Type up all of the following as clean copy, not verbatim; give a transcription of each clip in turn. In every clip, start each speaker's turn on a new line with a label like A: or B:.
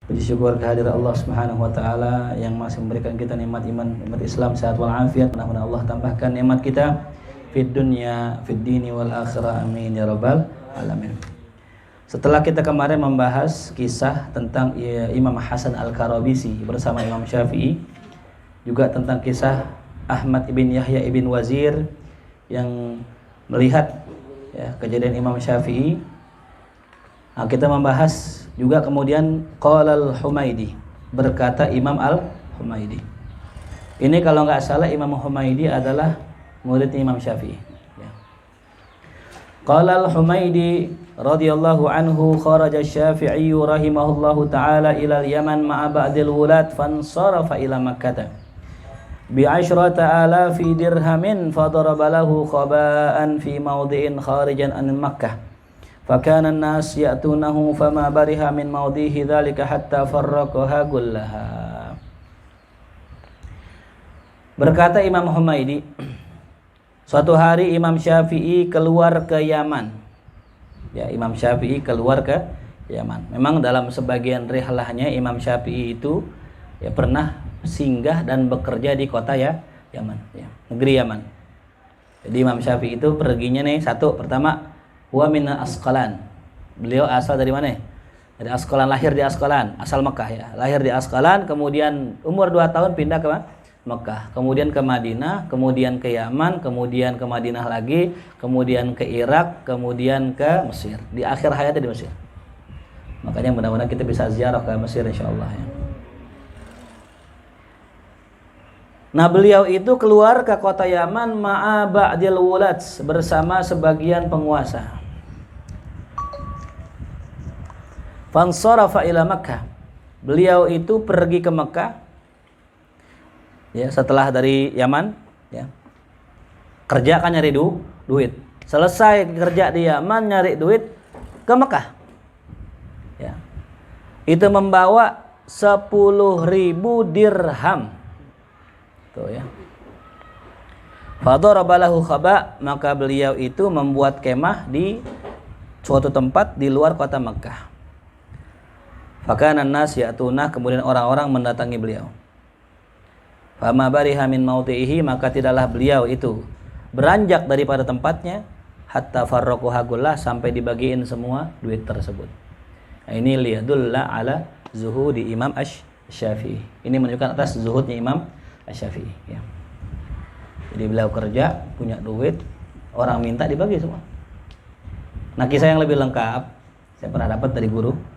A: Puji syukur kehadirat Allah Subhanahu wa taala yang masih memberikan kita nikmat iman, nikmat Islam, sehat wal afiat. Mudah-mudahan Allah tambahkan nikmat kita fid dunya, fid dini wal akhirah. Amin ya rabbal alamin. Setelah kita kemarin membahas kisah tentang Imam Hasan Al-Karabisi bersama Imam Syafi'i, juga tentang kisah Ahmad ibn Yahya ibn Wazir yang melihat kejadian Imam Syafi'i. Nah, kita membahas juga kemudian qala al-Humaidi, berkata Imam al-Humaidi. Ini kalau nggak salah Imam Humaidi adalah murid Imam Syafi'i. Qala al-Humaidi radhiyallahu anhu kharaja Syafi'i rahimahullahu taala ila al-Yaman ma'a ba'dil wulat fansarafa ila Makkah bi'ashrata alafi dirhamin fadaraba lahu khaba'an fi mawdi'in kharijan an Makkah. Fakana an-nas ya'tunahu fama bariha min mawdihi dzalika hatta farraqaha kullaha. Berkata Imam Humaidi, suatu hari Imam Syafi'i keluar ke Yaman. Ya, Imam Syafi'i keluar ke Yaman. Memang dalam sebagian rihlahnya Imam Syafi'i itu pernah singgah dan bekerja di kota Yaman, negeri Yaman. Jadi Imam Syafi'i itu perginya nih, satu, pertama huwa min Asqalan. Beliau asal dari mana? Dari Asqalan, lahir di Asqalan, asal Mekah ya. Lahir di Asqalan, kemudian umur 2 tahun pindah ke Mekah, kemudian ke Madinah, kemudian ke Yaman, kemudian ke Madinah lagi, kemudian ke Irak, kemudian ke Mesir. Di akhir hayatnya di Mesir. Makanya mudah-mudahan kita bisa ziarah ke Mesir insyaallah ya. Nah, beliau itu keluar ke kota Yaman ma'a ba'dil wulat, bersama sebagian penguasa. Fansarafa ila Makkah. Beliau itu pergi ke Mekah ya, setelah dari Yaman ya. Kerja kan nyari duit. Selesai kerja di Yaman nyari duit ke Mekah. Ya. Itu membawa 10.000 dirham. Tuh ya. Fadaraba lahu khaba, maka beliau itu membuat kemah di suatu tempat di luar kota Mekah. Fakana an-nas ya'tuna, kemudian orang-orang mendatangi beliau. Fama bariha min mautihi, maka tidaklah beliau itu beranjak daripada tempatnya hatta farraqaha kullah, sampai dibagiin semua duit tersebut. Nah, ini liyadulla ala zuhudi Imam Asy-Syafi'i. Ini menunjukkan atas zuhudnya Imam Asy-Syafi'i ya. Jadi beliau kerja, punya duit, orang minta dibagi semua. Nah, kisah yang lebih lengkap saya pernah dapat dari guru.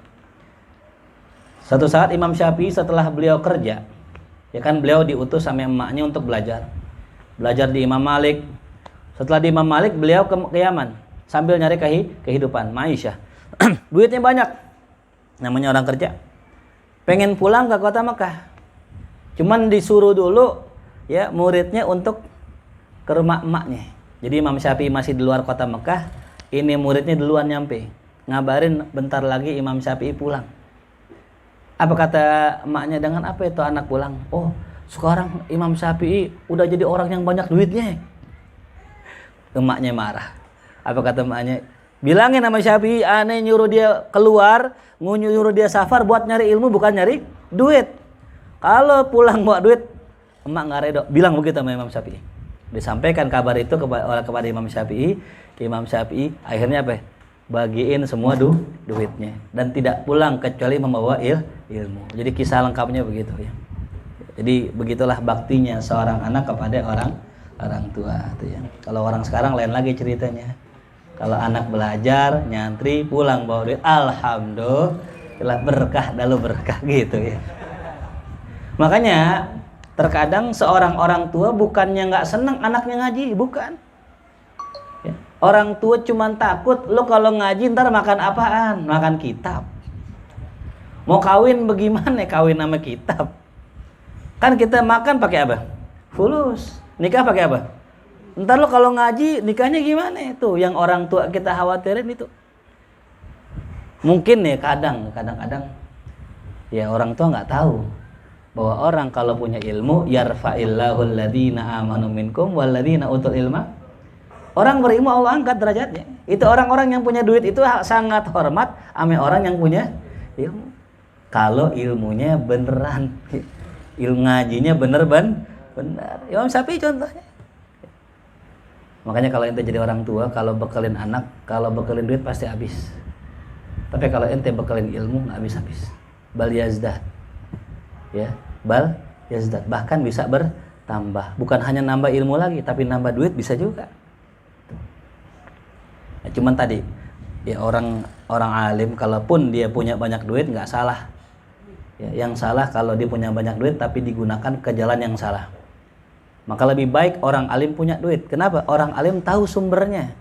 A: Satu saat Imam Syafi'i setelah beliau kerja, ya kan beliau diutus sama emaknya untuk belajar di Imam Malik. Setelah di Imam Malik beliau ke Yaman sambil nyari kehidupan, ma'isyah. Duitnya banyak, namanya orang kerja. Pengen pulang ke kota Mekah, cuman disuruh dulu ya muridnya untuk ke rumah emaknya. Jadi Imam Syafi'i masih di luar kota Mekah, ini muridnya duluan nyampe, ngabarin bentar lagi Imam Syafi'i pulang. Apa kata emaknya, dengan apa itu anak pulang? Oh, sekarang Imam Syafi'i udah jadi orang yang banyak duitnya. Emaknya marah. Apa kata emaknya? Bilangin sama Syafi'i, aneh nyuruh dia keluar, nyuruh dia safar buat nyari ilmu, bukan nyari duit. Kalau pulang bawa duit, emak nggak redo. Bilang begitu sama Imam Syafi'i. Disampaikan kabar itu kepada Imam Syafi'i. Imam Syafi'i akhirnya apa? Bagiin semua duitnya dan tidak pulang kecuali membawa ilmu. Jadi kisah lengkapnya begitu ya. Jadi begitulah baktinya seorang anak kepada orang tua itu ya. Kalau orang sekarang lain lagi ceritanya. Kalau anak belajar, nyantri, pulang bawa duit, alhamdulillah berkah dalu berkah gitu ya. Makanya terkadang seorang orang tua bukannya nggak senang anaknya ngaji, bukan. Ya. Orang tua cuma takut lo kalau ngaji ntar makan apaan? Makan kitab. Mau kawin bagaimana? Kawin sama kitab. Kan kita makan pakai apa? Fulus. Nikah pakai apa? Ntar lo kalau ngaji nikahnya gimana? Itu yang orang tua kita khawatirin itu. Mungkin ya kadang-kadang ya orang tua nggak tahu bahwa orang kalau punya ilmu yarfa'illahu alladhina amanu minkum walladhina utul ilma. Orang berilmu Allah angkat derajatnya. Itu orang-orang yang punya duit itu sangat hormat sama orang yang punya ilmu. Kalau ilmunya beneran, ilmu ngajinya bener. Imam Syafi'i contohnya. Makanya kalau ente jadi orang tua, kalau bekalin anak, kalau bekalin duit pasti habis. Tapi kalau ente bekalin ilmu nggak habis-habis. Bal yazdad, ya, bal yazdad, bahkan bisa bertambah. Bukan hanya nambah ilmu lagi, tapi nambah duit bisa juga. Ya, cuman tadi, ya orang alim, kalaupun dia punya banyak duit nggak salah. Ya, yang salah kalau dia punya banyak duit tapi digunakan ke jalan yang salah. Maka lebih baik orang alim punya duit. Kenapa? Orang alim tahu sumbernya.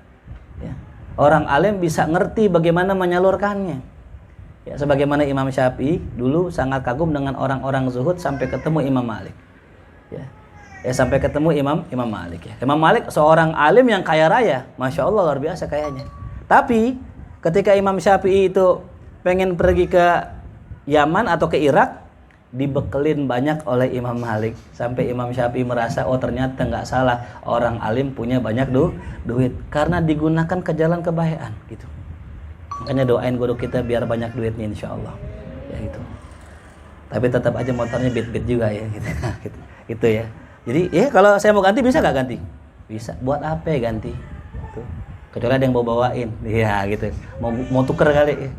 A: Ya. Orang alim bisa ngerti bagaimana menyalurkannya. Ya, sebagaimana Imam Syafi'i dulu sangat kagum dengan orang-orang zuhud sampai ketemu Imam Malik. Ya sampai ketemu Imam Malik. Ya. Imam Malik seorang alim yang kaya raya, masya Allah luar biasa kayanya. Tapi ketika Imam Syafi'i itu pengen pergi ke Yaman atau ke Irak, dibekelin banyak oleh Imam Malik sampai Imam Syafi'i merasa, oh ternyata nggak salah orang alim punya banyak duit karena digunakan ke jalan kebaikan gitu. Makanya doain guru kita biar banyak duitnya insya Allah ya gitu. Tapi tetap aja motornya beat juga ya gitu. Gitu ya. Jadi ya kalau saya mau ganti bisa nggak ganti? Bisa. Buat apa ya ganti? Tuh. Kecuali ada yang bawain ya gitu. Mau tuker kali ya.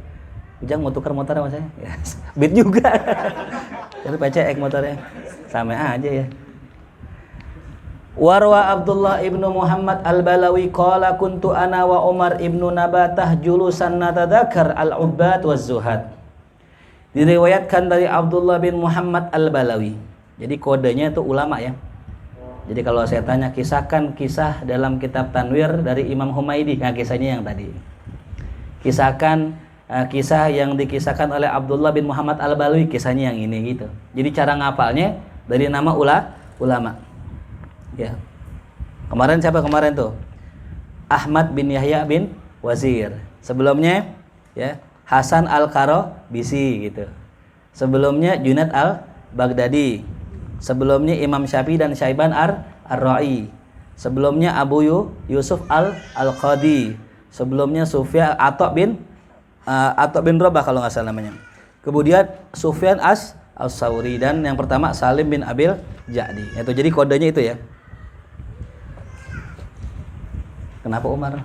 A: Ujang mau tukar motornya maksudnya ya, beat juga. Jadi PCX motornya sama aja ya. Warwa Abdullah ibnu Muhammad al-Balawi qala kuntu ana wa Umar ibnu Nabatah julusan natadzakar al-ubbat waz-zuhad. Diriwayatkan dari Abdullah bin Muhammad al-Balawi. Jadi kodenya itu ulama ya. Jadi kalau saya tanya kisahkan kisah dalam kitab Tanwir dari Imam Humaidi, nah kisahnya yang tadi. Kisahkan kisah yang dikisahkan oleh Abdullah bin Muhammad al-Balawi, kisahnya yang ini gitu. Jadi cara ngapalnya dari nama ulama. Ya. Kemarin siapa kemarin tuh? Ahmad bin Yahya bin Wazir. Sebelumnya ya Hasan al-Qarabisi gitu. Sebelumnya Junaid al-Baghdadi. Sebelumnya Imam Syafi'i dan Syaiban ar-Ra'i. Sebelumnya Abu Yusuf al-Qadi. Sebelumnya Sufyan Atha bin Rabah kalau nggak salah namanya. Kemudian Sufyan as-Sauri dan yang pertama Salim bin Abil Ja'di. Itu jadi kodenya itu ya. Kenapa Umar?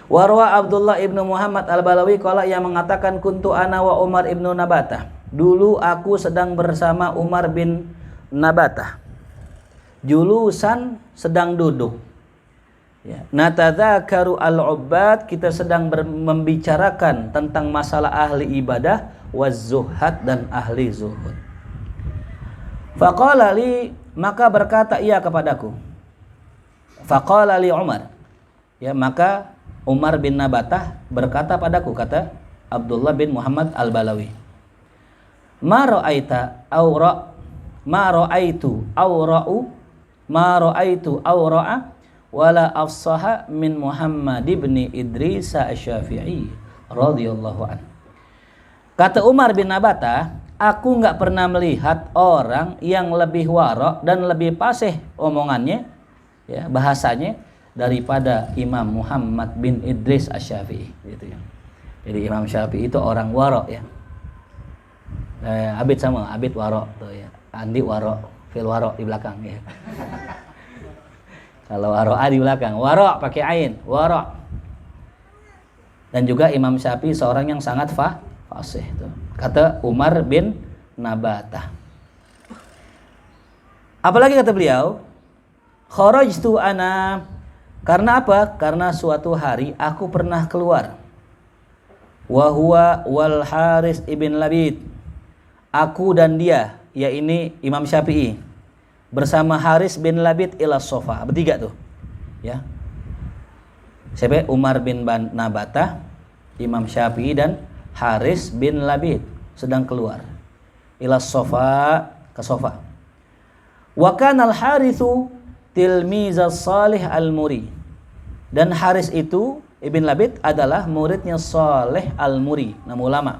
A: Warwa Abdullah ibnu Muhammad al-Balawi qala yang mengatakan kuntu ana wa Umar ibnu Nabatah. Dulu aku sedang bersama Umar bin Nabatah. Julusan sedang duduk. Ya. Natadzakaru al-ubad, kita sedang membicarakan tentang masalah ahli ibadah waz-zuhad dan ahli zuhud. Faqala li, maka berkata ia kepadaku. Faqala li Umar. Ya, maka Umar bin Nabatah berkata padaku, kata Abdullah bin Muhammad al-Balawi. Ma ra'aita awra ma ra'aitu awra'u ma ra'aitu awra'a wala afsaha min Muhammad ibn Idris asy-Syafi'i radhiyallahu anhu. Kata Umar bin Nabatah, aku enggak pernah melihat orang yang lebih warok dan lebih fasih omongannya ya, bahasanya daripada Imam Muhammad bin Idris asy-Syafi'i gitu ya. Jadi Imam Syafi'i itu orang warok ya. Abid sama Abid warok tuh ya. Andi warok, fil warok di belakang ya. Kalau waro'a di belakang, waro' pakai ain, waro'. Dan juga Imam Syafi'i seorang yang sangat fasih. Kata Umar bin Nabatah. Apalagi kata beliau, kharajtu ana, karena apa? Karena suatu hari aku pernah keluar. Wa huwa wal Haris ibn Labid. Aku dan dia, yaitu Imam Syafi'i, bersama Haris bin Labid ila sofa, bertiga tuh ya. Siapa? Umar bin Nabatah, Imam Syafi'i dan Haris bin Labid sedang keluar ila sofa, ke sofa. Wa kana al-Haritsu tilmizas Salih al-Muri, dan Haris itu Ibn Labid adalah muridnya Salih al-Muri, nama ulama.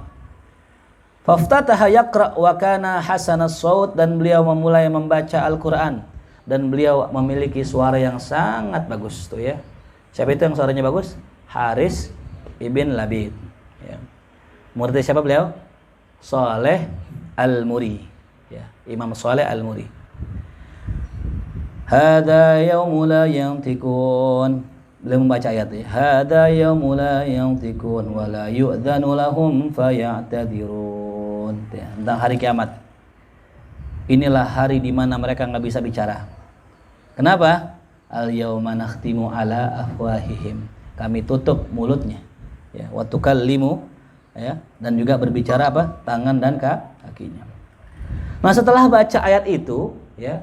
A: Faftataha yaqra wa kana hasanas saut, dan beliau memulai membaca Al-Qur'an dan beliau memiliki suara yang sangat bagus tuh ya. Siapa itu yang suaranya bagus? Haris ibn Labid. Ya. Muridnya siapa beliau? Saleh Al-Muri. Ya, Imam Saleh Al-Muri. Hada yaumu la yantikun. Beliau membaca ayat ini. Hada yaumu la yantikun wa la yu'dzanu lahum faya'tadirun. Ya, tentang hari kiamat. Inilah hari di mana mereka enggak bisa bicara. Kenapa? Al-yauma nakhtimu ala afwahihim. Kami tutup mulutnya. Ya, wa tukallimu, ya, dan juga berbicara apa? Tangan dan kakinya. Nah, setelah baca ayat itu, ya,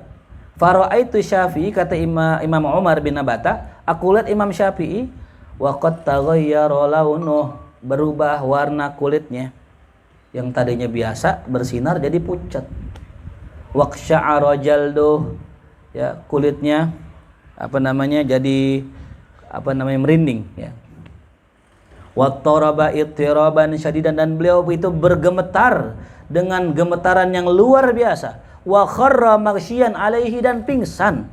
A: fara'aitu Syafi'i, kata Imam Umar bin Nabata, aku lihat Imam Syafi'i wa qad taghayyara launuh, berubah warna kulitnya. Yang tadinya biasa bersinar jadi pucat. Waqsha'ara jalduh, ya, kulitnya jadi merinding, ya. Wattaraba ittiraban syadidan, dan beliau itu bergemetar dengan gemetaran yang luar biasa. Wa kharra maghsyian alaihi, dan pingsan.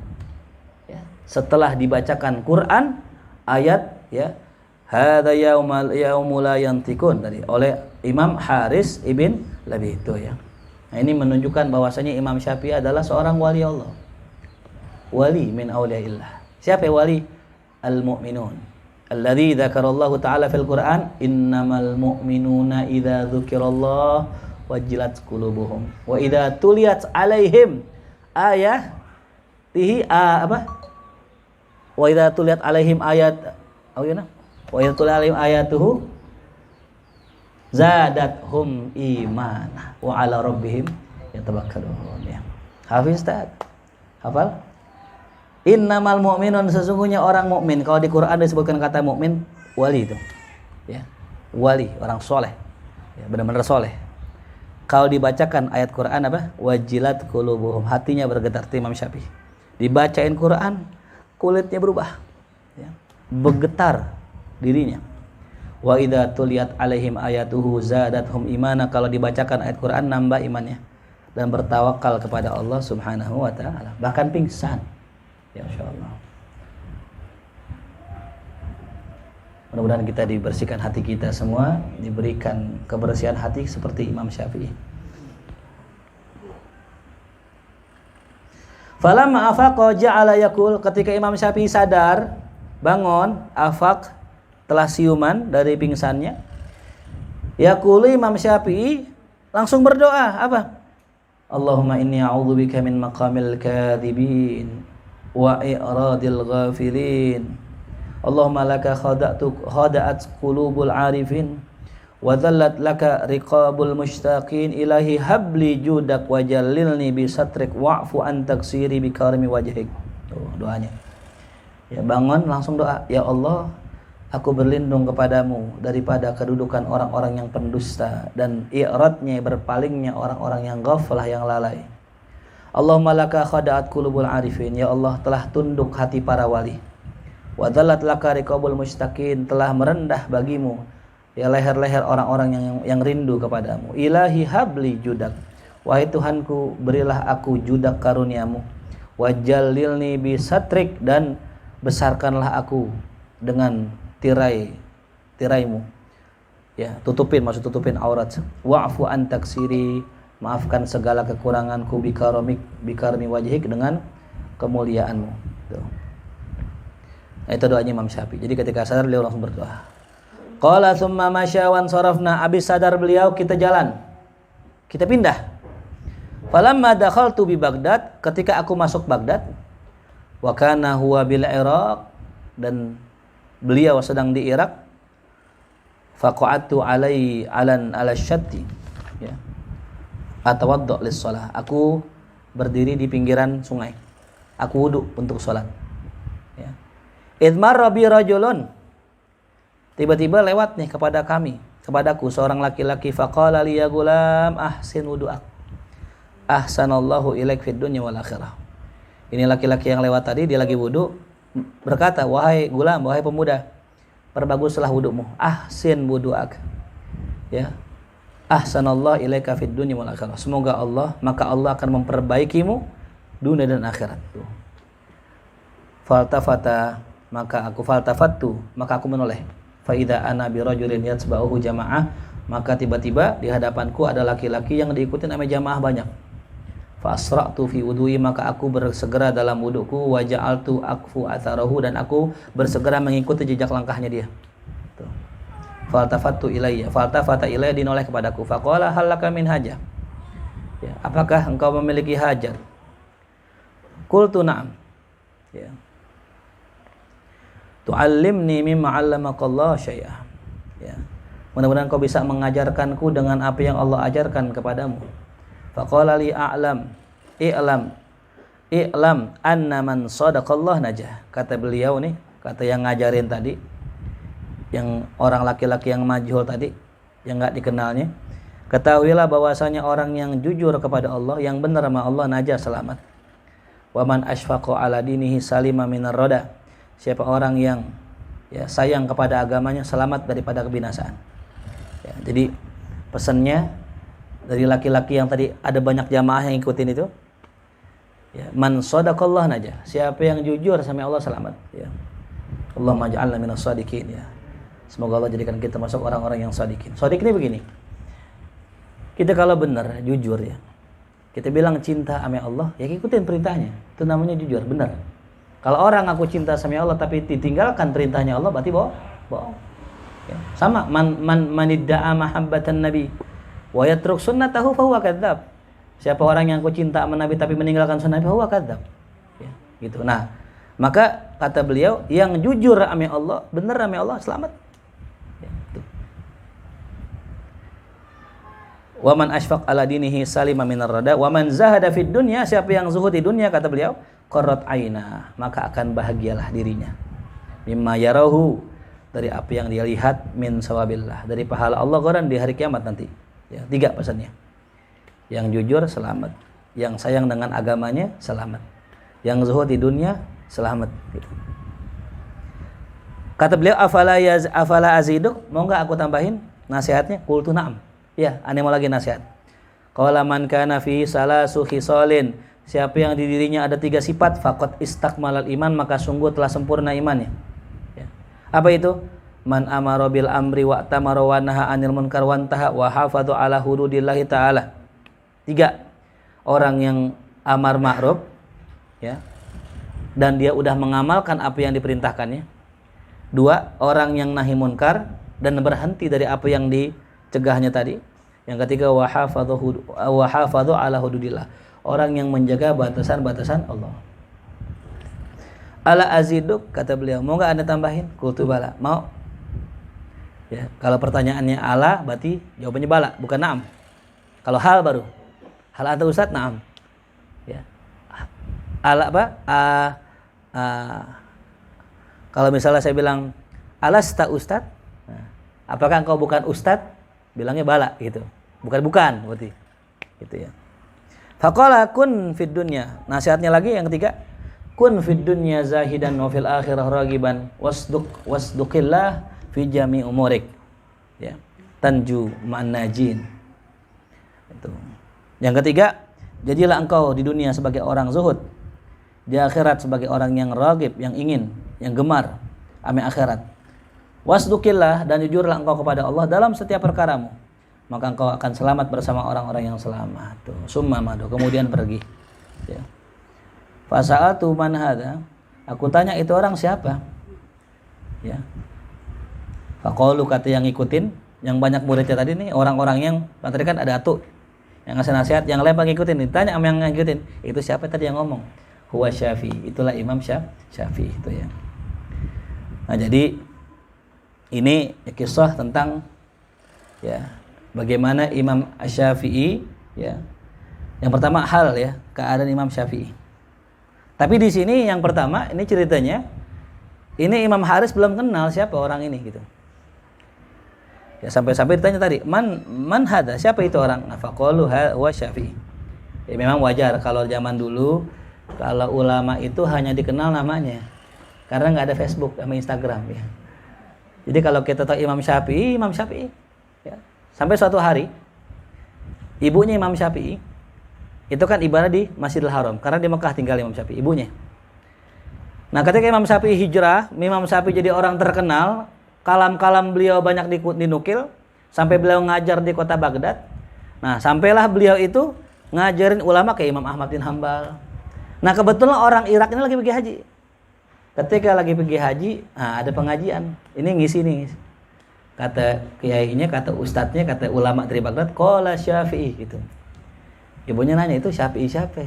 A: Ya. Setelah dibacakan Quran ayat, ya, hadza yaumul la yantikun tadi oleh Imam Haris ibn Labid itu, ya. Nah, ini menunjukkan bahwasanya Imam Syafi'i adalah seorang wali Allah. Wali min auliyaillah. Siapa wali? Al-mu'minun. Alladzi dzakarallahu ta'ala fil Qur'an, innamal mu'minuna idza dzukirallah wajilat qulubuhum wa idza tuliyat 'alaihim ayatihi wa idza tuliyat 'alaihim wa idza tuliyat 'alaihim ayatuhu zadathum imana wa 'ala rabbihim yatawakkalun. Ya. Hafiz Ustaz? Hafal? Innamal mu'minun, sesungguhnya orang mukmin. Kalau di Quran disebutkan kata mukmin, wali itu. Ya. Wali, orang soleh. Ya, benar-benar soleh. Kalau dibacakan ayat Quran apa? Wajilat qulubuhum, hatinya bergetar. Imam Syafi'i. Dibacain Quran, kulitnya berubah. Ya. Bergetar dirinya. Wa idza tuliyat alaihim ayatuhu zadathum imana, kalau dibacakan ayat Quran nambah imannya dan bertawakal kepada Allah Subhanahu wa taala. Bahkan pingsan. Ya, insyaallah. Mudah-mudahan kita dibersihkan hati kita semua, diberikan kebersihan hati seperti Imam Syafi'i. Falamma afaqa ja'ala yaqul, ketika Imam Syafi'i sadar, bangun, afaq, telah siuman dari pingsannya. Yaqulu, Imam Syafi'i langsung berdoa, apa? Allahumma inni a'udzubika min maqamil kadhibin wa i'radil ghafilin. Allahumma laka khada'at qulubul arifin wa dhallat laka riqabul mushtaqin. Ilahi habli judak wa jallilni bi satrik wa'fu an taksiri bi karmi wajhik. Tuh doanya. Ya, bangun langsung doa, ya Allah, aku berlindung kepadamu daripada kedudukan orang-orang yang pendusta dan i'radnya, berpalingnya orang-orang yang ghaflah, yang lalai. Allahumma laka khada'at qulubul arifin, ya Allah, telah tunduk hati para wali. Wa dhallat laka riqabul mustaqin, telah merendah bagimu, ya, leher-leher orang-orang yang rindu kepadamu. Ilahi habli judak, wahai Tuhanku, berilah aku judak karuniamu. Wa jallilni bi satrik, dan besarkanlah aku dengan tiraimu. Ya, tutupin tutupin aurat. Wa'fu an taksiri, maafkan segala kekuranganku, bikarmi wajhik, dengan kemuliaanmu. Tuh. Nah, itu doanya Imam Syafi'i. Jadi ketika sadar beliau langsung berdoa. Qala tsumma masya wan sarafna, abis sadar beliau kita jalan. Kita pindah. Falamma dakhaltu bi Baghdad, ketika aku masuk Baghdad, wa kana huwa bil Iraq, dan beliau sedang di Irak. Faqa'atu ala syatti, ya, atawaddu lis shalah, aku berdiri di pinggiran sungai, aku wudu untuk sholat, ya. Idmar rabi rajulun, tiba-tiba lewat nih kepadaku seorang laki-laki. Faqala li ya gulam ahsin wudu'ak ahsanallahu ilaik fid dunya wal akhirah. Ini laki-laki yang lewat tadi, dia lagi wudu, berkata, wahai gulam, wahai pemuda, perbaguslah wudumu. Ahsin wudu'ak, ya, ahsanallahu ilaika fid dunya wal akhirah. Semoga Allah akan memperbaikimu dunia dan akhirat. Faltafattu, maka aku menoleh. fa idza ana bi rajulin yatsba'uhu jamaah, maka tiba-tiba di hadapanku ada laki-laki yang diikuti sama jamaah banyak. Fa asra'tu fi wudu'i, maka aku bersegera dalam wuduku, wa ja'altu akfu atharahu, dan aku bersegera mengikuti jejak langkahnya dia. Faltafatu ilayya, faltafata ilayya, dinoleh kepadaku. Faqala hal laka min hajah, ya, apakah engkau memiliki hajat? Qultu na'am, ya. Tu'allimni mimma 'allamakallahu syai'ah, ya. Mudah-mudahan kau bisa mengajarkanku dengan apa yang Allah ajarkan kepadamu. Faqala li i'lam anna man sadaqallah najah. Kata beliau nih, kata yang ngajarin tadi, yang orang laki-laki yang majhul tadi, yang enggak dikenalnya, ketahuilah bahwasanya orang yang jujur kepada Allah, yang benar sama Allah, najah, selamat. Wa man asfaqa ala dinihi salima minar roda. Siapa orang yang, ya, sayang kepada agamanya, selamat daripada kebinasaan. Ya, jadi pesannya dari laki-laki yang tadi ada banyak jamaah yang ikutin itu, ya, man shadaqallah najah, siapa yang jujur sama Allah selamat, ya. Allahumma ja'alna minas shadiqin, ya. Semoga Allah jadikan kita masuk orang-orang yang shadiqin. Shadiq ini begini, kita kalau benar jujur, ya, kita bilang cinta sama Allah, ya ikutin perintahnya, itu namanya jujur, benar. Kalau orang aku cinta sama Allah tapi ditinggalkan perintahnya Allah, berarti bohong. Ya. Sama man idda'a mahabbatan nabi wa yatruk sunnatahu fa huwa kadzdzab. Siapa orang yang aku cinta sama Nabi tapi meninggalkan sunnah, fa huwa kadzdzab. Ya, gitu. Nah, maka kata beliau, yang jujur sama Allah, benar sama Allah, selamat. Ya, gitu. Wa man asfaq ala dinihi salima minar rada wa man zahada fid dunya, siapa yang zuhud di dunia, kata beliau, qarrat aina, maka akan bahagialah dirinya. Mimma yarahu, dari apa yang dia lihat, min sawabillah, dari pahala Allah Quran di hari kiamat nanti. Ya, 3 pesannya. Yang jujur selamat, yang sayang dengan agamanya selamat, yang zuhud di dunia selamat, gitu. Kata beliau, afala aziduk, mau enggak aku tambahin nasihatnya? Qultu na'am. Ya, aneh mau lagi nasihat. Qala man kana fi salasu khisalin, siapa yang di dirinya ada 3 sifat, faqad istakmalal iman, maka sungguh telah sempurna imannya. Ya. Apa itu? Man amara bil amri wa tamara wa naha 'anil munkar wa antaha wa hafadha 'ala hududillahi ta'ala. 3, orang yang amar ma'ruf, ya, dan dia udah mengamalkan apa yang diperintahkannya. 2, orang yang nahi munkar dan berhenti dari apa yang dicegahnya tadi. Yang ketiga, wa hafadha 'ala hududillah, orang yang menjaga batasan-batasan Allah. Ala aziduk, kata beliau, mau enggak Anda tambahin? Qultu bala, mau. Ya, kalau pertanyaannya ala, berarti jawabannya bala, bukan na'am. Kalau hal baru. Hal anta ustaz, na'am. Ya. Ala apa? Kalau misalnya saya bilang alasta ustaz, nah, apakah engkau bukan ustaz? Bilangnya bala, gitu. Bukan berarti. Gitu ya. Faqala kun fid dunya. Nasihatnya lagi yang ketiga, kun fid dunya zahidan wa fil akhirah ragiban wasduqillah fi jami umurik, ya, tanju ma'an najin. Itu. Yang ketiga, jadilah engkau di dunia sebagai orang zuhud, di akhirat sebagai orang yang ragib, yang ingin, yang gemar ame akhirat. Wasduqillah, dan jujurlah engkau kepada Allah dalam setiap perkaramu, maka engkau akan selamat bersama orang-orang yang selamat. Tuh, summa madu, kemudian pergi. Ya. Fasa'atu man hadza, aku tanya itu orang siapa? Ya. Faqalu, kata yang ngikutin, yang banyak muridnya tadi nih, orang-orang yang tadi kan ada atu yang ngasih nasihat, yang lain ngikutin, ditanya sama yang ngikutin, itu siapa tadi yang ngomong? Huwa Syafi'i, itulah Imam Syafi'i itu, ya. Nah, jadi ini kisah tentang, ya, bagaimana Imam Syafi'i, ya. Yang pertama hal, ya, keadaan Imam Syafi'i. Tapi di sini yang pertama, ini ceritanya, ini Imam Haris belum kenal siapa orang ini, gitu. Ya, sampai-sampai ditanya tadi, man hada, siapa itu orang? Faqalu huwa Syafi'i. Ya, memang wajar kalau zaman dulu, kalau ulama itu hanya dikenal namanya, karena nggak ada Facebook sama Instagram, ya. Jadi kalau kita tahu Imam Syafi'i, ya. Sampai suatu hari, ibunya Imam Syafi'i itu kan ibadah di Masjidil Haram, karena di Mekah tinggal Imam Syafi'i, ibunya. Nah, ketika Imam Syafi'i hijrah, Imam Syafi'i jadi orang terkenal, kalam-kalam beliau banyak dinukil sampai beliau ngajar di kota Baghdad. Nah, sampailah beliau itu ngajarin ulama kayak Imam Ahmad bin Hambal. Nah, kebetulan orang Irak ini lagi pergi haji. Ketika lagi pergi haji, ada pengajian. Ini ngisi nih. Kata kiainya, kata ustadznya, kata ulama dari Baghdad, qala Syafi'i gitu. Ibunya nanya, itu Syafi'i siapa?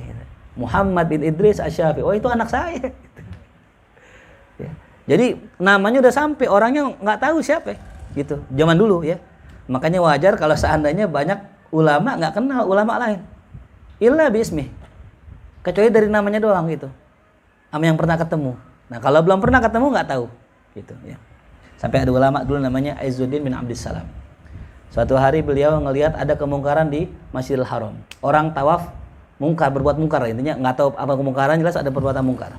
A: Muhammad bin Idris Asy-Syafi'i. Oh, itu anak saya. Ya. Jadi namanya udah sampai, orangnya nggak tahu siapa gitu. Zaman dulu ya. Makanya wajar kalau seandainya banyak ulama nggak kenal ulama lain. Illa bismi. Kecuali dari namanya doang gitu. Sama yang pernah ketemu. Nah, kalau belum pernah ketemu nggak tahu gitu ya. Sampai ada ulama dulu namanya Izzuddin bin Abdissalam. Suatu hari beliau ngelihat ada kemungkaran di Masjidil Haram. Orang tawaf mungkar, berbuat mungkar, intinya nggak tahu apa kemungkaran, jelas ada perbuatan mungkar.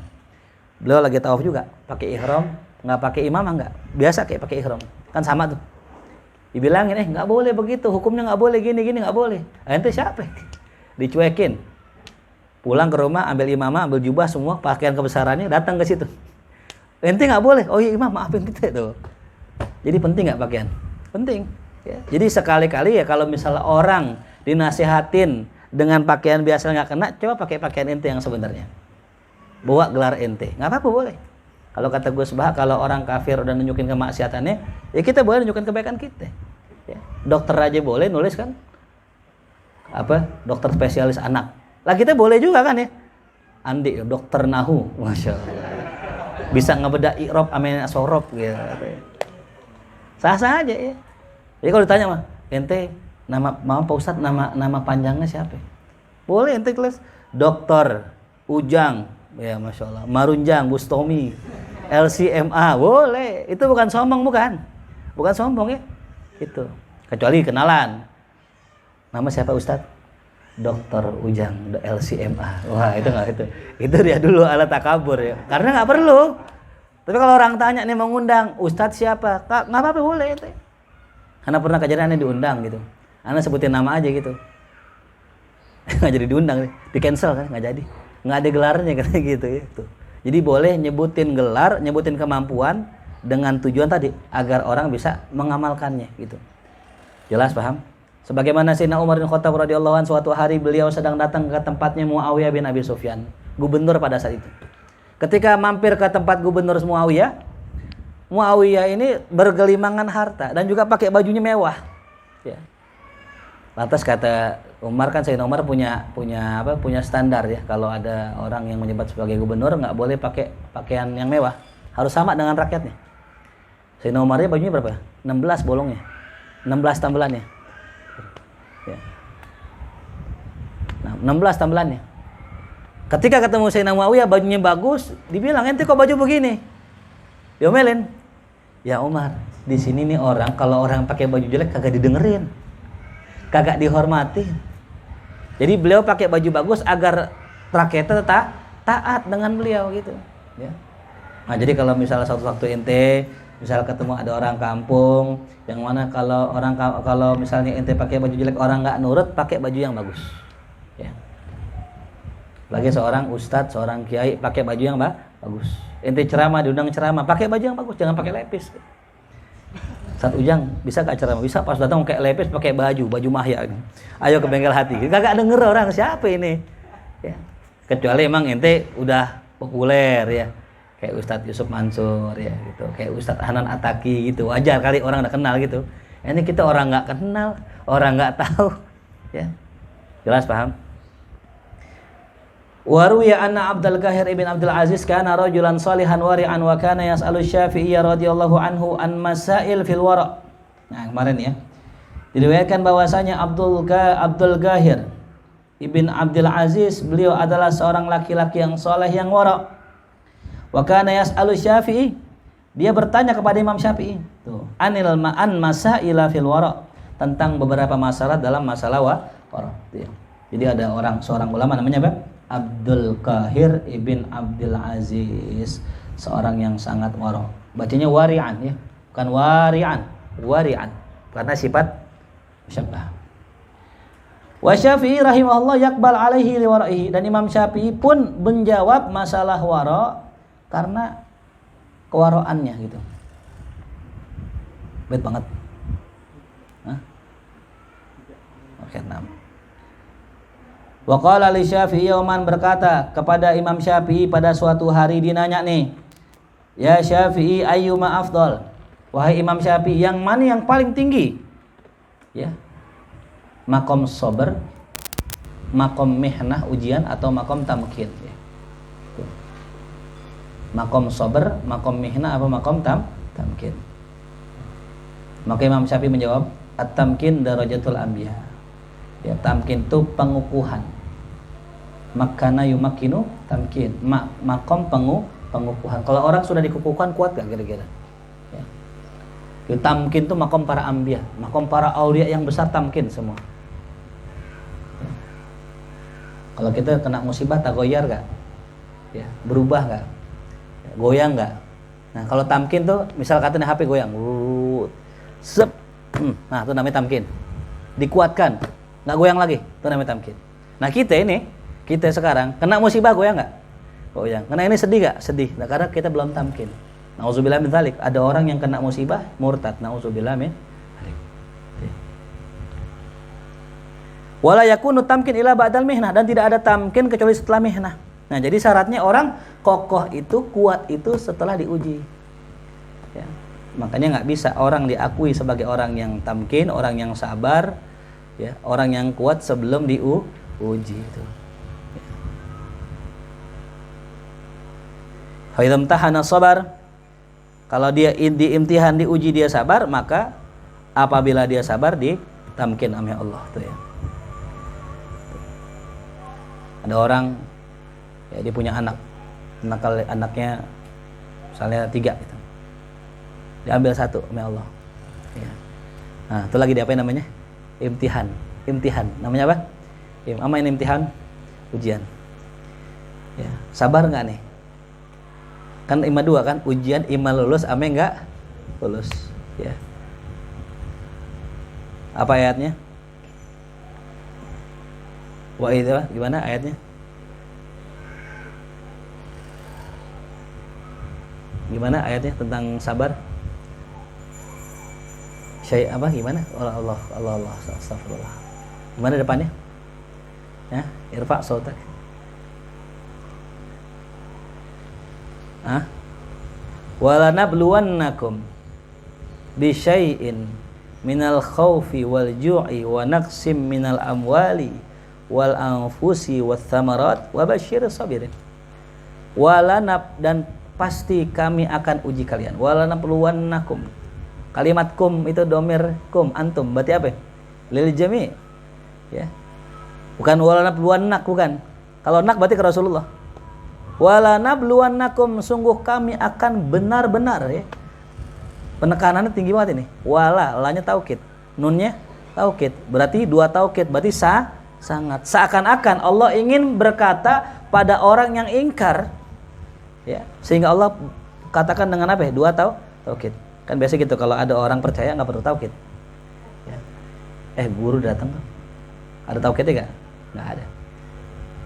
A: Beliau lagi tawaf juga, pakai ihram, nggak pakai imamah, nggak, biasa kayak pakai ihram, kan sama tuh. Dibilangin, nggak boleh begitu, hukumnya nggak boleh gini nggak boleh. Ente siapa? Dicuekin. Pulang ke rumah, ambil imamah, ambil jubah semua, pakaian kebesarannya, datang ke situ. Ente nggak boleh. Oh iya imam, maafin kita tuh. Jadi penting nggak pakaian? Penting. Ya. Jadi sekali-kali ya kalau misalnya orang dinasihatin dengan pakaian biasa nggak kena, coba pakai pakaian ente yang sebenarnya. Bawa gelar ente, nggak apa-apa boleh. Kalau kata Gus Bah, kalau orang kafir udah nunjukin kemaksiatannya, ya kita boleh nunjukin kebaikan kita. Ya. Dokter aja boleh nulis kan? Apa? Dokter spesialis anak. Lah kita boleh juga kan ya? Andi, dokter Nahu, masya Allah. Bisa ngebedah i'rab amin asorob gitu. Sah-sah aja ya. Jadi kalau ditanya mah, ente nama Pak Ustadz nama panjangnya siapa? Boleh ente kelas Dokter Ujang, ya masya Allah, Marunjang, Bustomi, LCMA, boleh. Itu bukan sombong, bukan sombong ya. Itu. Kecuali kenalan. Nama siapa Ustadz? Dokter Ujang, LCMA. Wah itu nggak itu. Itu dia dulu alat takabur ya. Karena nggak perlu. Tapi kalau orang tanya nih mengundang, Ustadz siapa? Nggak apa-apa boleh itu. Karena pernah kejadian diundang gitu. Anda sebutin nama aja gitu. Nggak jadi diundang, di cancel kan, nggak jadi. Nggak ada gelarnya kayak gitu ya. Tuh. Jadi boleh nyebutin gelar, nyebutin kemampuan dengan tujuan tadi agar orang bisa mengamalkannya gitu. Jelas paham? Sebagaimana Sayyidina Umar bin Khattab radhiyallahu anhu suatu hari beliau sedang datang ke tempatnya Muawiyah bin Abi Sufyan, gubernur pada saat itu. Ketika mampir ke tempat gubernur Muawiyah ini bergelimangan harta dan juga pakai bajunya mewah. Ya. Lantas kata Umar, kan Sayyidina Umar punya standar ya, kalau ada orang yang menjabat sebagai gubernur nggak boleh pakai pakaian yang mewah, harus sama dengan rakyatnya. Sayyidina Umarnya bajunya berapa? 16 bolongnya, 16 tambelannya. Ya. Nah, 16 tambelannya. Ketika ketemu Sayyidina Muawiyah bajunya bagus, dibilang ente kok baju begini? Diomelin. Ya Umar, di sini nih orang kalau orang pakai baju jelek kagak didengerin, kagak dihormati. Jadi beliau pakai baju bagus agar rakyatnya taat dengan beliau gitu. Ya. Nah jadi kalau misalnya suatu waktu ente misal ketemu ada orang kampung yang mana kalau misalnya ente pakai baju jelek orang nggak nurut, pakai baju yang bagus. Ya. Lagi seorang ustadz, seorang kiai pakai baju yang bagus. Ente ceramah, diundang ceramah, pakai baju yang bagus, jangan pakai lepis. Ustadz Ujang, bisa gak ceramah? Bisa, pas datang pakai lepis, pakai baju mahya. Ayo ke bengkel hati. Gak denger orang siapa ini. Ya. Kecuali emang ente udah populer ya. Kayak Ustadz Yusuf Mansur ya gitu. Kayak Ustadz Hanan Ataki gitu. Wajar kali orang udah kenal gitu. Ini kita orang gak kenal, orang gak tahu. Ya. Jelas paham? Waruya anna Abdul Qahir ibn Abdul Aziz kana rajulan salihan wari'an wa kana yas'alu Syafi'iyya radhiyallahu anhu an masail fil wara'. Nah, kemarin ya. Diriwayatkan bahwasanya Abdul Qahir ibn Abdul Aziz beliau adalah seorang laki-laki yang saleh yang wara'. Wa kana yas'alu Syafi'i, dia bertanya kepada Imam Syafi'i. Tuh, an masaila fil wara', tentang beberapa masalah dalam masalah wara'. Jadi ada seorang ulama namanya apa? Abdul Qahir ibn Abdul Aziz, seorang yang sangat wara'. Bacanya wari'an ya, bukan wari'an karena sifat musyabbah. Wa Syafi'i rahimahullah yakbal alaihi li wara'ihi, dan Imam Syafi'i pun menjawab masalah wara' karena kewara'annya gitu. Bait banget. Hah? Oke, 6. Wa qala li Syafi'i yauman, berkata kepada Imam Syafi'i pada suatu hari, dinanya nih, ya Syafi'i ayyuma afdal, wahai Imam Syafi'i, yang mana yang paling tinggi? Ya, makom sabar, makom mihnah ujian, atau makom tamkin? Ya. Makom sabar, makom mihnah, apa makom tamkin? Maka Imam Syafi'i menjawab, at-tamkin darajatul anbiya. Ya, tamkin itu pengukuhan. Makana yumakinu tamkin. Makom pengukuhan. Kalau orang sudah dikukuhkan, kuat gak kira-kira? Ya. Tamkin itu makom para anbiya, makom para aulia yang besar, tamkin semua. Ya. Kalau kita kena musibah, tagoyar gak? Ya, berubah gak? Ya, goyang gak? Nah, kalau tamkin tuh, misal katanya HP goyang, sep, nah itu namanya tamkin. Dikuatkan, nggak goyang lagi, itu namanya tamkin. Nah kita sekarang kena musibah, goyang nggak? Goyang. Karena ini sedih nggak? Sedih. Nah, karena kita belum tamkin. Nauzubillah min dzalik. Ada orang yang kena musibah murtad. Nauzubillah min dzalik. Wala yakunu tamkin ila ba'dal mihnah, dan tidak ada tamkin kecuali setelah mihnah. Nah, jadi syaratnya orang kokoh itu, kuat itu setelah diuji. Ya. Makanya nggak bisa orang diakui sebagai orang yang tamkin, orang yang sabar, ya, orang yang kuat sebelum diuji itu. Faidam tahana sabar, kalau dia diimtihan, diuji, dia sabar, maka apabila dia sabar, ditamkin oleh Allah tuh ya. Ada orang ya, dia punya anaknya misalnya 3 gitu. Diambil 1 oleh Allah. Ya. Nah, itu lagi diapain namanya? Imtihan. Namanya apa? Apa ini imtihan? Ujian. Ya, sabar nggak nih? Kan ima 2 kan, ujian, ima lulus, ame nggak lulus. Ya. Apa ayatnya? Wah, itu gimana ayatnya? Gimana ayatnya tentang sabar? Apa gimana? Allah astagfirullah. Gimana depannya? Ya, irfa sautak. Wala nabluwannakum bi syai'in minal khaufi wal ju'i wa naqsim minal amwali wal anfusi wath thamarat wa basyirus sabirin. Dan pasti kami akan uji kalian. Wala nabluwannakum. Kalimat kum itu domir kum, antum. Berarti apa? Lil jami'. Ya. Bukan wala nabluwannak, bukan. Kalau nak berarti ke Rasulullah. Wala nabluwannakum, sungguh kami akan benar-benar, ya. Penekanannya tinggi banget ini. Wala, lanya taukid. Nunnya taukid. Berarti 2 taukid, berarti sangat. Seakan-akan Allah ingin berkata pada orang yang ingkar, ya. Sehingga Allah katakan dengan apa? 2 taukid. Kan biasa gitu, kalau ada orang percaya nggak perlu taukid. Ya. Guru datang, ada taukidnya nggak ada.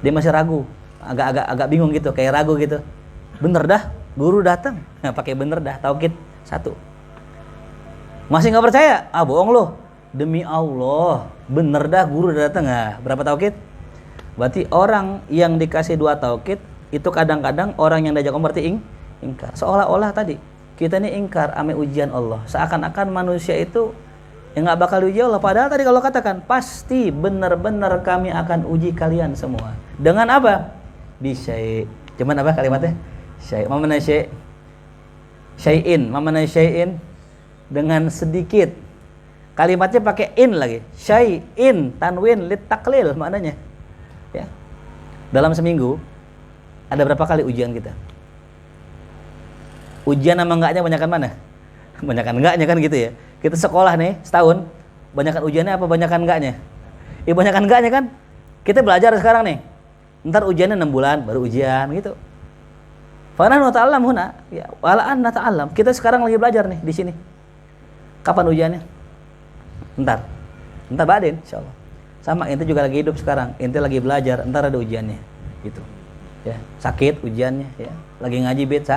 A: Dia masih ragu, agak bingung gitu, kayak ragu gitu. Bener dah, guru datang, nah, pakai bener dah, taukid 1. Masih nggak percaya? Bohong loh. Demi Allah, bener dah, guru datang. Nah, berapa taukid? Berarti orang yang dikasih 2 taukid itu kadang-kadang orang yang diajak berarti ingkar. Seolah-olah tadi kita ini ingkar ame ujian Allah. Seakan-akan manusia itu yang nggak bakal diuji Allah. Padahal tadi kalau katakan pasti benar-benar kami akan uji kalian semua. Dengan apa? Bisyai. Cuman apa kalimatnya? Syai. Mamana syai. Syai'in. Mamana syai'in. Dengan sedikit. Kalimatnya pakai in lagi. Syai'in tanwin lit taklil maknanya. Ya. Dalam seminggu ada berapa kali ujian kita? Ujian sama enggaknya banyakan mana? Banyakan enggaknya kan gitu ya. Kita sekolah nih setahun, banyakan ujiannya apa banyakan enggaknya? Banyakan enggaknya kan. Kita belajar sekarang nih. Ntar ujiannya 6 bulan baru ujian gitu. Fa nahnu nata'allam huna, ya wala an nata'allam. Kita sekarang lagi belajar nih di sini. Kapan ujiannya? Ntar badin insyaallah. Sama ente juga lagi hidup sekarang. Ente lagi belajar, ntar ada ujiannya gitu. Ya, sakit ujiannya ya. Lagi ngaji bed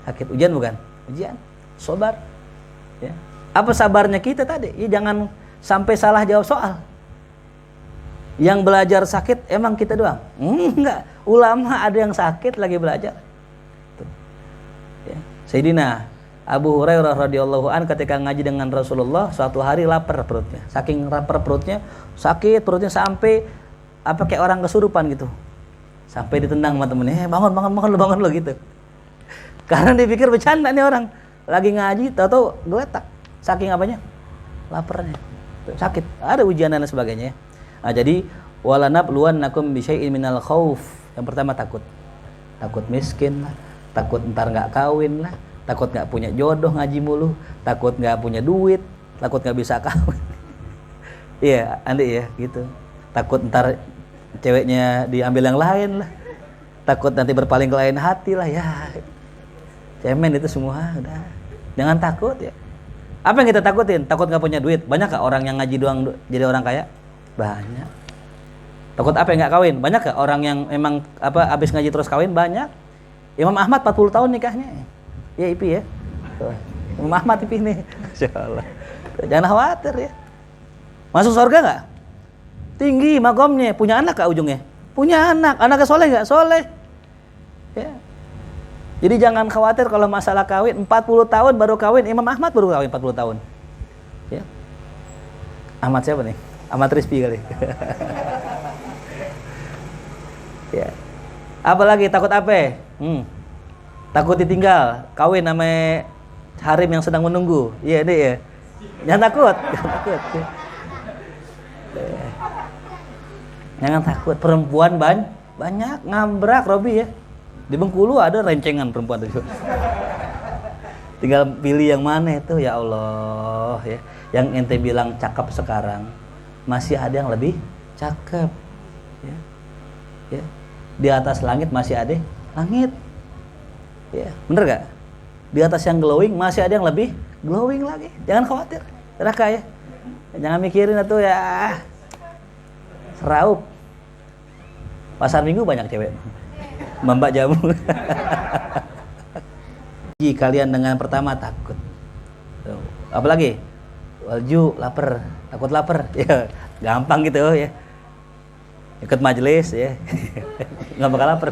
A: sakit ujian bukan? Ujian. Sabar. Ya. Apa sabarnya kita tadi? Ya, jangan sampai salah jawab soal. Yang belajar sakit emang kita doang? Enggak. Ulama ada yang sakit lagi belajar. Tuh. Ya. Sayyidina Abu Hurairah radhiyallahu an ketika ngaji dengan Rasulullah, suatu hari lapar perutnya. Saking lapar perutnya, sakit perutnya sampai kayak orang kesurupan gitu. Sampai ditendang sama temennya, bangun lo gitu. Karena dipikir bercanda nih orang. Lagi ngaji, tahu-tahu geletak. Saking apanya? Laparnya. Sakit. Ada ujian dan sebagainya. Nah, jadi walanabluwannakum bisyai'in minal khauf. Yang pertama takut. Takut miskin lah, takut ntar enggak kawin lah, takut enggak punya jodoh ngaji mulu, takut enggak punya duit, takut enggak bisa kawin. Iya, Andi ya, gitu. Takut ntar ceweknya diambil yang lain lah. Takut nanti berpaling ke lain hati lah ya. Cemen itu semua udah. Jangan takut ya. Apa yang kita takutin? Takut enggak punya duit. Banyak enggak orang yang ngaji doang jadi orang kaya? Banyak. Takut apa yang nggak kawin? Banyak gak orang yang emang abis ngaji terus kawin? Banyak. Imam Ahmad 40 tahun nikahnya. Ya Ipi ya. Tuh. Imam Ahmad Ipi nih. Insyaallah. Jangan khawatir ya. Masuk surga nggak? Tinggi makomnya. Punya anak gak ujungnya? Punya anak. Anaknya soleh nggak? Soleh. Ya. Jadi jangan khawatir kalau masalah kawin. 40 tahun baru kawin. Imam Ahmad baru kawin 40 tahun. Ya. Ahmad siapa nih? Ahmad Rizpi kali. Ya. Apalagi takut apa? Takut ditinggal, kawin sama harim yang sedang menunggu. Iya deh ya. Jangan takut, jangan takut. Jangan takut. Perempuan banyak ngambrak Robi ya. Di Bengkulu ada rencengan perempuan itu. Tinggal pilih yang mana itu ya Allah ya. Yang ente bilang cakep sekarang, masih ada yang lebih cakep. Ya. Ya. Di atas langit masih ada langit. Ya, bener gak? Di atas yang glowing masih ada yang lebih glowing lagi. Jangan khawatir. Raka ya. Jangan mikirin itu ya. Seraup. Pasar Minggu banyak cewek. Mbak jamu. Kalian dengan pertama takut. Apalagi? Walju lapar, takut lapar. Ya, gampang gitu ya. Ikut majelis ya. Nggak bakal lapar.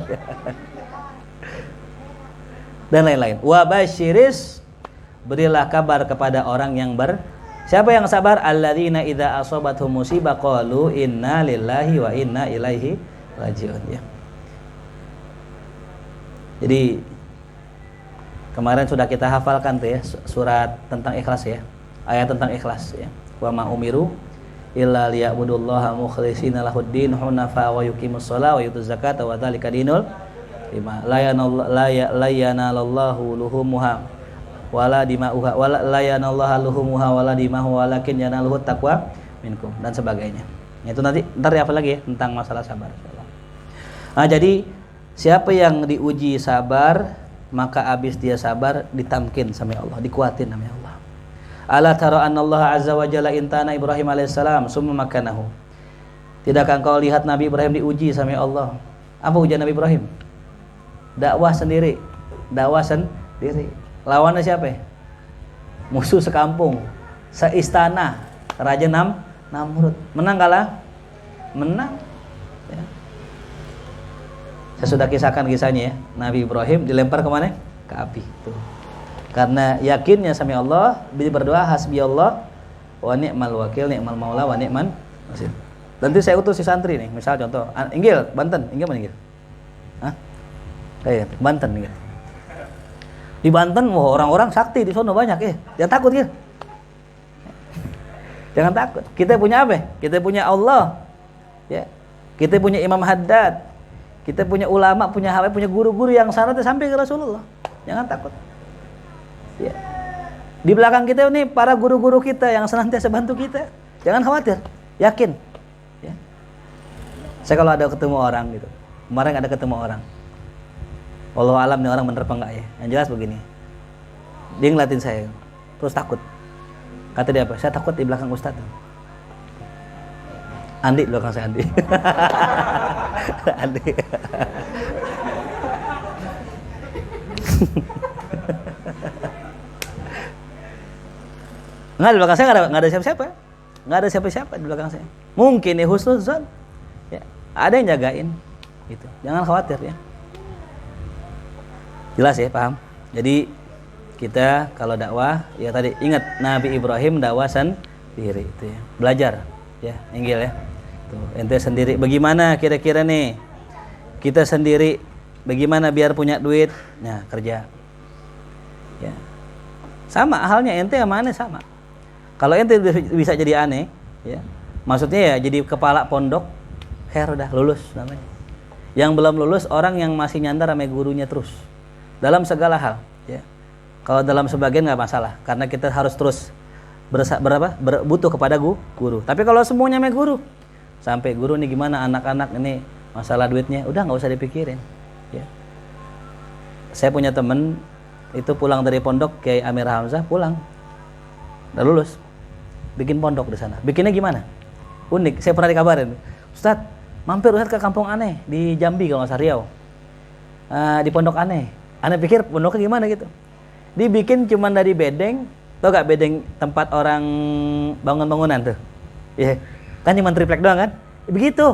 A: Dan lain-lain. Wa basyiris, berilah kabar kepada orang yang siapa yang sabar? Alladzina idza asabathum musibah qalu inna lillahi wa inna ilaihi rajiun ya. Jadi kemarin sudah kita hafalkan tuh ya surat tentang ikhlas ya. Ayat tentang ikhlas ya. Wa ma umiru illa liya'budullaha mukhlishina lahuddin hunafa wa yuqimus shalah wa yutuz zakata wa dzalika dinul la yanalallahu luhumuha wala dima'uha wala la yanallahu luhumuha wala dima'uha walakin yanaluhu taqwa minkum dan sebagainya. Itu nanti ntar apa lagi ya tentang masalah sabar insyaallah. Nah, jadi siapa yang diuji sabar maka abis dia sabar ditamkin sama Allah, dikuatin sama Allah. Ala tara anna Allah azza wa jalla intana Ibrahim alaihissalam summa makanahu. Tidakkah engkau lihat Nabi Ibrahim diuji sama Allah? Apa ujian Nabi Ibrahim? Dakwah sendiri. Lawannya siapa? Musuh sekampung, seistana, Raja Namrud. Menang kalah? Menang. Ya. Saya sudah kisahkan kisahnya ya. Nabi Ibrahim dilempar kemana? Ke api. Tuh. Karena yakinnya sama Allah, bila berdoa hasbi Allah wa ni'mal wakil, ni'mal maula wa ni'man nasir. Nanti saya utus si santri nih, misal contoh, Inggil, Banten, Inggil mana Inggil? Hah? Kayak Banten Inggil. Di Banten, wah orang-orang sakti di sono banyak ya. Jangan takut ya. Jangan takut. Kita punya apa? Kita punya Allah. Ya. Kita punya Imam Haddad. Kita punya ulama, punya guru-guru yang sanadnya sampai ke Rasulullah. Jangan takut. Ya. Di belakang kita ini para guru-guru kita yang senantiasa bantu kita. Jangan khawatir, yakin. Ya. Saya kalau ada ketemu orang gitu, kemarin ada ketemu orang. Wallahu alam nih orang bener apa enggak ya? Yang jelas begini. Dia ngeliatin saya, terus takut. Kata dia apa? Saya takut di belakang Ustadz. Andi di belakang saya Andi. Andi. Nggak, di belakang saya nggak ada siapa-siapa. Nggak ada siapa-siapa di belakang saya. Mungkin ya husnuzon. Ya, ada yang jagain. Gitu. Jangan khawatir ya. Jelas ya, paham? Jadi kita kalau dakwah ya tadi ingat Nabi Ibrahim dakwah sendiri itu ya. Belajar ya, Inggil ya. Tuh, ente sendiri bagaimana kira-kira nih? Kita sendiri bagaimana biar punya duit? Nah, kerja. Ya. Sama halnya ente sama aneh sama. Kalau ente bisa jadi aneh, ya. Maksudnya ya jadi kepala pondok, udah lulus namanya. Yang belum lulus orang yang masih nyandar sama gurunya terus. Dalam segala hal, ya. Kalau dalam sebagian nggak masalah, karena kita harus terus butuh kepada guru. Tapi kalau semuanya sama guru, sampai guru nih gimana anak-anak ini masalah duitnya, udah nggak usah dipikirin. Ya. Saya punya temen itu pulang dari pondok Kiai Amir Hamzah pulang, udah lulus, bikin pondok di sana. Bikinnya gimana? Unik. Saya pernah dikabarin, Ustadz, mampir Ustadz ke kampung aneh di Jambi kalau nggak salah Riau, di pondok aneh. Aneh pikir pondoknya gimana gitu. Dibikin cuman dari bedeng, tau gak bedeng tempat orang bangun-bangunan tuh, ya kan cuma triplek doang kan? Begitu.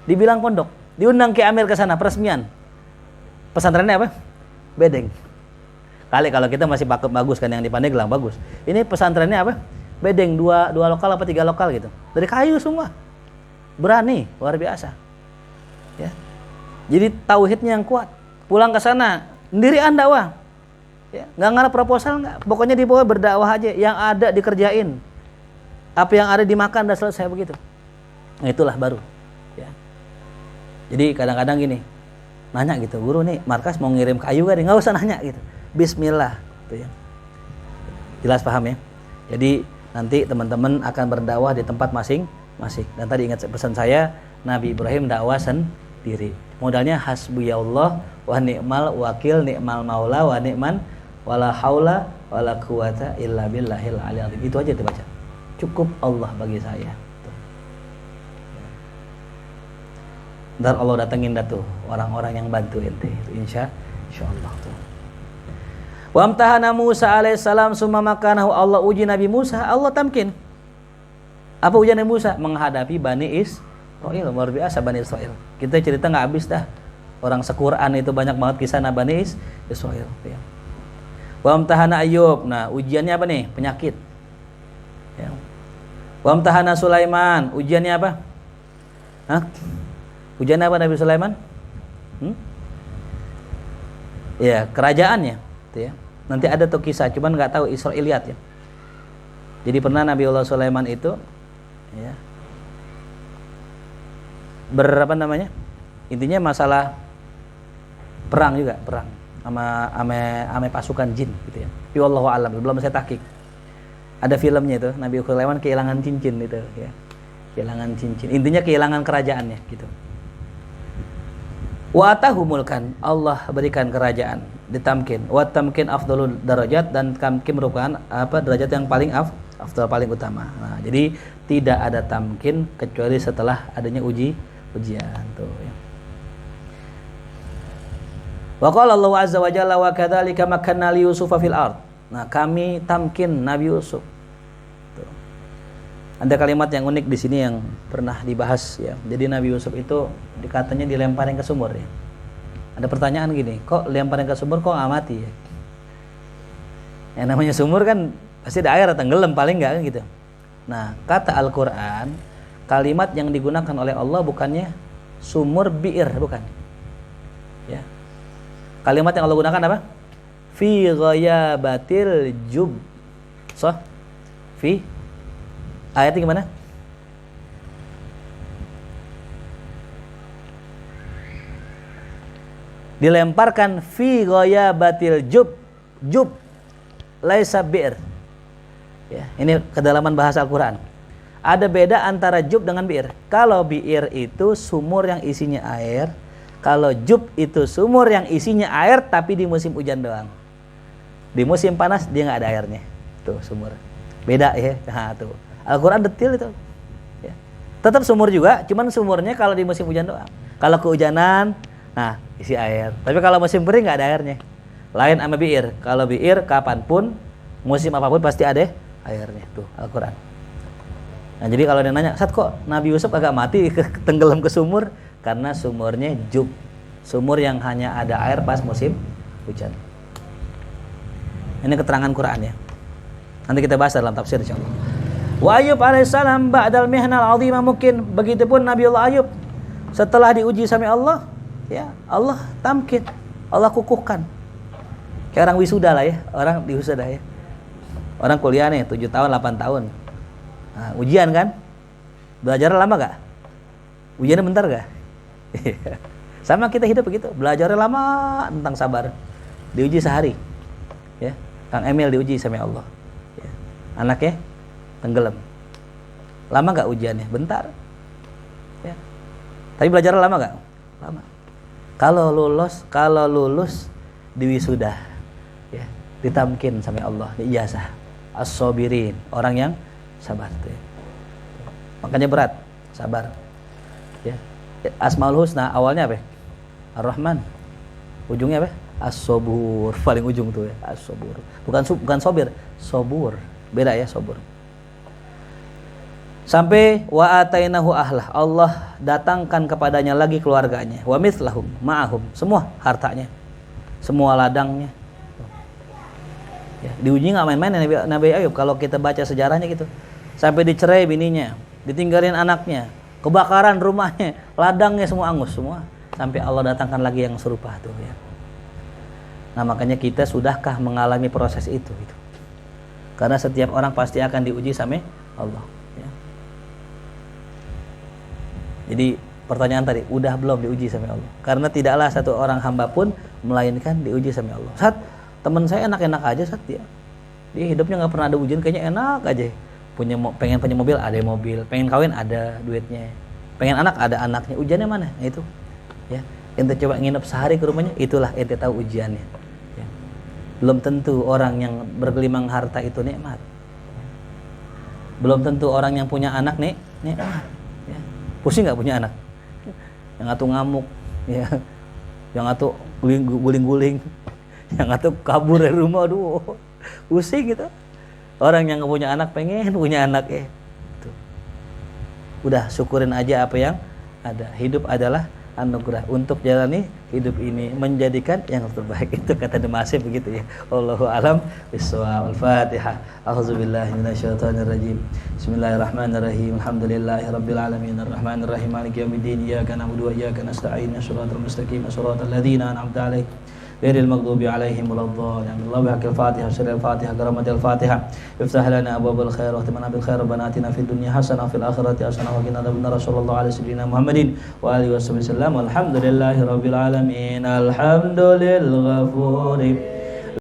A: Dibilang pondok, diundang Kiai Amir ke sana peresmian. Pesantrennya apa? Bedeng. Kali kalau kita masih bagus kan yang di Pandeglang bagus. Ini pesantrennya apa? Bedeng, dua lokal apa 3 lokal gitu. Dari kayu semua. Berani, luar biasa. Ya. Jadi tauhidnya yang kuat. Pulang ke sana, sendirian dakwah. Ya, enggak ngarep proposal enggak. Pokoknya di bawah berdakwah aja, yang ada dikerjain. Apa yang ada dimakan dan selesai begitu. Nah, itulah baru. Ya. Jadi kadang-kadang gini, nanya gitu, guru nih markas mau ngirim kayu kan? Nggak usah nanya gitu. Bismillah, gitu ya. Jelas paham ya? Jadi nanti teman-teman akan berdakwah di tempat masing-masing. Dan tadi ingat pesan saya, Nabi Ibrahim dakwah sendiri. Modalnya hasbuyallah wa ni'mal wakil, ni'mal maula wa ni'man wala haula wala quwata illa billahil aliyil azim. Itu aja dibaca. Cukup Allah bagi saya. Ntar Allah datengin dah tuh orang-orang yang bantu ente. Insya Allah tuh. Wa amtahana Musa alaihissalam summa makanahu, Allah uji Nabi Musa, Allah tamkin. Apa ujian Nabi Musa? Menghadapi Bani Israil. Luar biasa Bani Israil. Kita cerita nggak habis dah. Orang se-Quran itu banyak banget kisah Bani Israil. Ya. Wa amtahana Ayub. Nah ujiannya apa nih? Penyakit. Ya. Wa amtahana Sulaiman. Ujiannya apa? Hah? Ujian apa Nabi Sulaiman? Ya kerajaannya. Ya. Nanti ada tuh kisah, cuman nggak tahu Israiliyat ya. Jadi pernah Nabi Allah Sulaiman itu, ya, intinya masalah perang juga, perang sama pasukan jin gitu ya. Tapi wallahu a'lam, belum saya tahqiq. Ada filmnya itu, Nabi Sulaiman kehilangan cincin itu ya. Kehilangan cincin. Intinya kehilangan kerajaannya gitu. Wa atahu mulkan, Allah berikan kerajaan, ditamkin. Wa tamkin afdalul darajat, dan tamkin merupakan derajat yang paling afdal, paling utama. Nah, jadi tidak ada tamkin kecuali setelah adanya ujian tuh ya. Wa qala Allah azza wa jalla wa kadzalika makkanna li Yusufa fil ard. Nah, kami tamkin Nabi Yusuf. Tuh. Ada kalimat yang unik di sini yang pernah dibahas ya. Jadi Nabi Yusuf itu katanya dilemparin ke sumur ya. Ada pertanyaan gini, kok lemparin ke sumur kok nggak mati ya? Yang namanya sumur kan pasti ada air, tenggelam paling nggak kan gitu. Nah, kata Al-Quran, kalimat yang digunakan oleh Allah bukannya sumur bi'ir, bukan. Ya. Kalimat yang Allah gunakan apa? Fi ghayabatil jub. So, fi ayatnya gimana? Dilemparkan fi ghayabatil jub laisa bi'r. Ya, ini kedalaman bahasa Al-Quran. Ada beda antara jub dengan bi'r. Kalau bi'r itu sumur yang isinya air, kalau jub itu sumur yang isinya air tapi di musim hujan doang. Di musim panas dia nggak ada airnya. Tuh sumur. Beda ya. Nah, tuh. Al-Quran detail itu. Ya. Tetap sumur juga, cuman sumurnya kalau di musim hujan doang. Kalau kehujanan, nah isi air. Tapi kalau musim kering nggak ada airnya. Lain sama bi'r. Kalau bi'r kapanpun Musim apapun pasti ada airnya. Tuh Al-Quran. Nah jadi kalau dia nanya, Ustaz kok Nabi Yusuf agak mati tenggelam ke sumur? Karena sumurnya juk, sumur yang hanya ada air pas musim hujan. Ini keterangan Quran ya. Nanti kita bahas dalam tafsir insyaallah. Wa Ayyub alaihissalam ba'dal mihnal 'azimah mungkin. Begitupun Nabiullah Ayyub setelah diuji sama Allah, ya Allah tamkin, Allah kukuhkan. Kayak orang wisuda lah ya, orang di wisuda ya. Orang kuliah nih 7 tahun, 8 tahun. Nah, ujian kan? Belajar lama gak? Ujiannya bentar gak? Sama kita hidup begitu, belajarnya lama tentang sabar. Diuji sehari. Ya. Kang Emil diuji sama Allah. Ya. Anaknya tenggelam. Lama gak ujiannya? Bentar. Ya. Tapi belajar lama gak? Lama. Kalau lulus di wisuda, ya, ditamkin sama Allah, ijazah. As-sabirin, orang yang sabar. Ya. Makanya berat, sabar. Ya. Asmaul Husna awalnya apa? Ar-Rahman. Ujungnya apa? As-sabur. Paling ujung tuh ya, As-sabur. Bukan sobir, sobur. Beda ya, sobur. Sampai wa atainahu ahlah, Allah datangkan kepadanya lagi keluarganya, wa mithlahum ma'ahum, semua hartanya, semua ladangnya. Ya, diuji nggak main-main Nabi Ayub kalau kita baca sejarahnya gitu. Sampai dicerai bininya, ditinggalin anaknya, kebakaran rumahnya, ladangnya semua angus semua. Sampai Allah datangkan lagi yang serupa tuh ya. Nah makanya kita sudahkah mengalami proses itu gitu. Karena setiap orang pasti akan diuji sama Allah. Ya. Jadi pertanyaan tadi, udah belum diuji sama Allah? Karena tidaklah satu orang hamba pun melainkan diuji sama Allah. Saat teman saya enak-enak aja saat dia hidupnya nggak pernah ada ujian, kayaknya enak aja. Pengen punya mobil, ada mobil. Pengen kawin, ada duitnya. Pengen anak, ada anaknya. Ujiannya mana? Nah, itu. Ya, ente coba nginep sehari ke rumahnya, itulah ente tahu ujiannya. Ya. Belum tentu orang yang bergelimang harta itu nikmat. Belum tentu orang yang punya anak nikmat. Ya. Pusing nggak punya anak? Yang atuh ngamuk, ya. Yang atuh guling-guling, yang atuh kabur dari rumah, aduh, pusing gitu. Orang yang nggak punya anak pengen punya anak ya. Tuh. Udah syukurin aja apa yang ada. Hidup adalah anugerah, untuk jalani hidup ini menjadikan yang terbaik. Itu kata Demasif begitu ya. Wallahu alam bissawab. Al-Fatihah. A'udzubillahi minasyaitonir rajim. Bismillahirrahmanirrahim. Alhamdulillahirabbil alamin arrahmanir rahim maliki yaumiddin iyyaka na'budu wa iyyaka nasta'in shiratal mustaqim shiratal ladzina an'amta 'alaihim ghairil maghdubi 'alaihim waladdallin. Allahu akbar. Al-Fatihah. Surah Al-Fatihah. Garamatil Fatihah. Iftah lana abwaabal khair wa khtimna bil khair. Rabbana atina fid dunya hasanah wa fil akhirati hasanah wa qina adzabannar. Sallallahu alaihi sayyidina Muhammadin wa alihi wasallam. Alhamdulillahirabbil alamin. Alhamdulillahil ghafuri